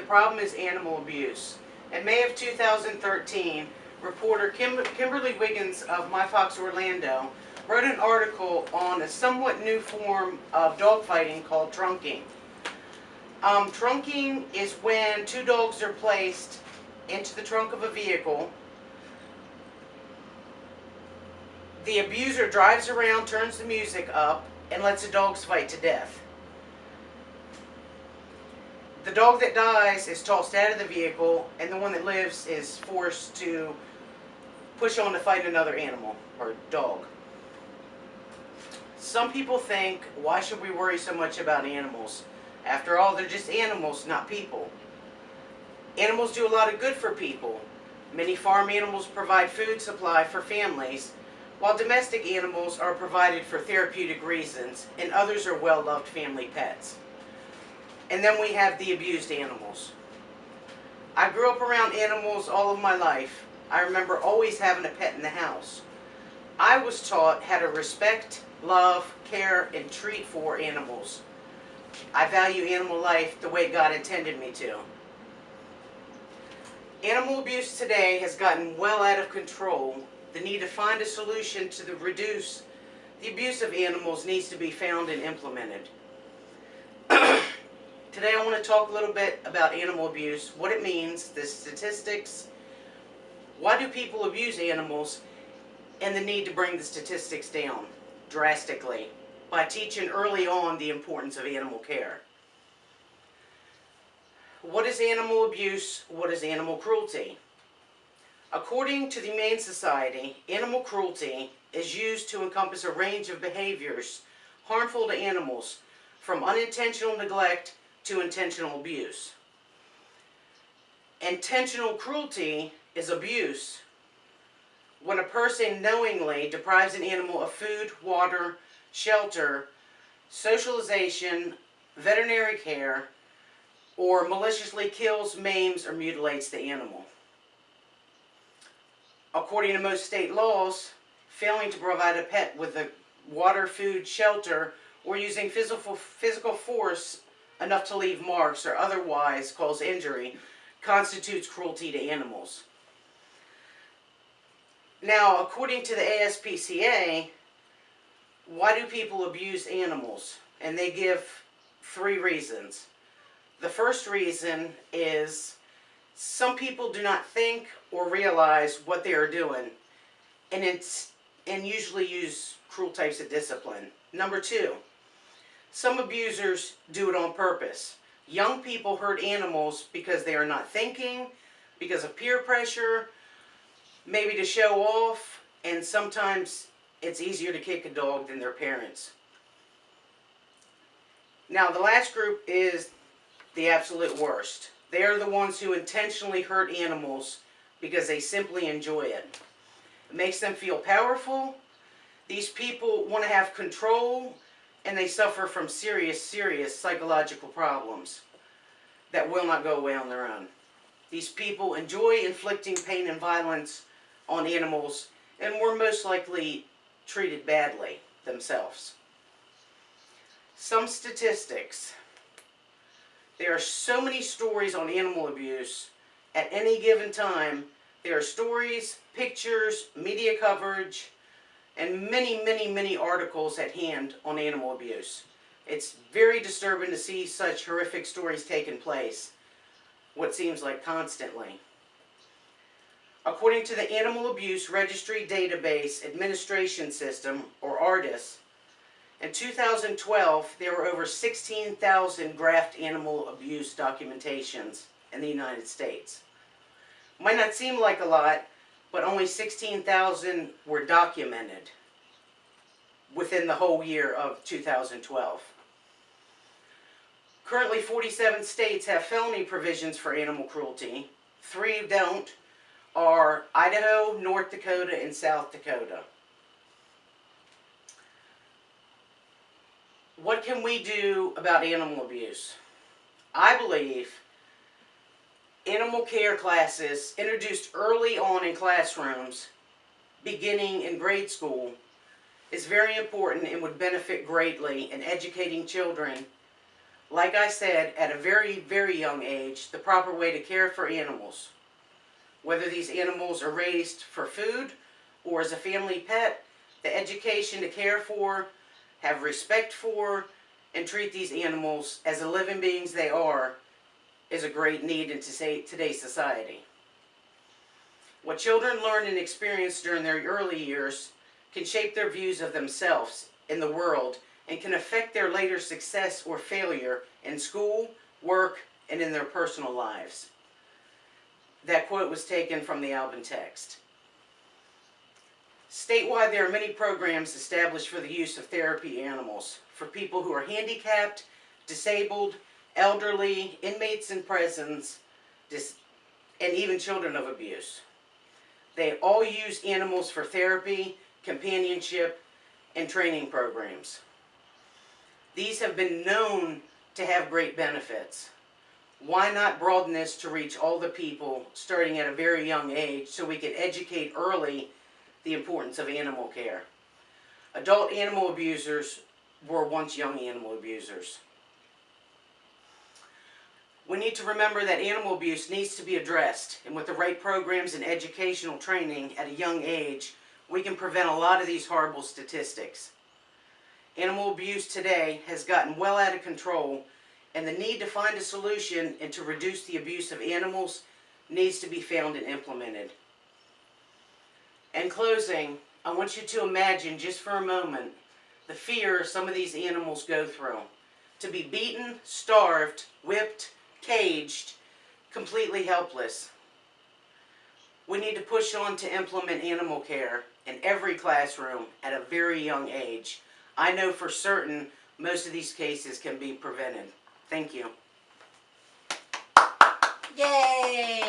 problem is animal abuse. In May of 2013, reporter Kimberly Wiggins of My Fox Orlando wrote an article on a somewhat new form of dogfighting called trunking. Trunking is when two dogs are placed into the trunk of a vehicle. The abuser drives around, turns the music up, and lets the dogs fight to death. The dog that dies is tossed out of the vehicle, and the one that lives is forced to push on to fight another animal, or dog. Some people think, why should we worry so much about animals? After all, they're just animals, not people. Animals do a lot of good for people. Many farm animals provide food supply for families, while domestic animals are provided for therapeutic reasons, and others are well-loved family pets. And then we have the abused animals. I grew up around animals all of my life. I remember always having a pet in the house. I was taught how to respect, love, care, and treat for animals. I value animal life the way God intended me to. Animal abuse today has gotten well out of control. The need to find a solution to reduce the abuse of animals needs to be found and implemented. Today I want to talk a little bit about animal abuse, what it means, the statistics, why do people abuse animals, and the need to bring the statistics down drastically by teaching early on the importance of animal care. What is animal abuse? What is animal cruelty? According to the Humane Society, animal cruelty is used to encompass a range of behaviors harmful to animals, from unintentional neglect to intentional abuse. Intentional cruelty is abuse when a person knowingly deprives an animal of food, water, shelter, socialization, veterinary care, or maliciously kills, maims, or mutilates the animal. According to most state laws, failing to provide a pet with the water, food, shelter, or using physical force enough to leave marks or otherwise cause injury constitutes cruelty to animals. Now, according to the ASPCA, why do people abuse animals? And they give 3 reasons. The first reason is some people do not think or realize what they are doing, and usually use cruel types of discipline. Number 2, some abusers do it on purpose. Young people hurt animals because they are not thinking, because of peer pressure, maybe to show off, and sometimes it's easier to kick a dog than their parents. Now, the last group is the absolute worst. They are the ones who intentionally hurt animals because they simply enjoy it. It makes them feel powerful. These people want to have control, and they suffer from serious psychological problems that will not go away on their own. These people enjoy inflicting pain and violence on animals, and were most likely treated badly themselves. Some statistics. There are so many stories on animal abuse. At any given time, there are stories, pictures, media coverage, and many articles at hand on animal abuse. It's very disturbing to see such horrific stories taking place, what seems like constantly. According to the Animal Abuse Registry Database Administration System, or ARDIS, in 2012, there were over 16,000 graft animal abuse documentations in the United States. Might not seem like a lot, but only 16,000 were documented within the whole year of 2012. Currently, 47 states have felony provisions for animal cruelty. 3 don't, are Idaho, North Dakota, and South Dakota. What can we do about animal abuse? I believe animal care classes introduced early on in classrooms, beginning in grade school, is very important and would benefit greatly in educating children like I said, at a very, very young age, the proper way to care for animals. Whether these animals are raised for food or as a family pet, the education to care for, have respect for, and treat these animals as the living beings they are is a great need in today's society. What children learn and experience during their early years can shape their views of themselves in the world and can affect their later success or failure in school, work, and in their personal lives. That quote was taken from the album text. Statewide, there are many programs established for the use of therapy animals for people who are handicapped, disabled, elderly, inmates in prisons, and even children of abuse. They all use animals for therapy, companionship, and training programs. These have been known to have great benefits. Why not broaden this to reach all the people starting at a very young age so we can educate early the importance of animal care? Adult animal abusers were once young animal abusers. We need to remember that animal abuse needs to be addressed, and with the right programs and educational training at a young age, we can prevent a lot of these horrible statistics. Animal abuse today has gotten well out of control, and the need to find a solution and to reduce the abuse of animals needs to be found and implemented. In closing, I want you to imagine just for a moment the fear some of these animals go through. To be beaten, starved, whipped, caged, completely helpless. We need to push on to implement animal care in every classroom at a very young age. I know for certain most of these cases can be prevented. Thank you. Yay!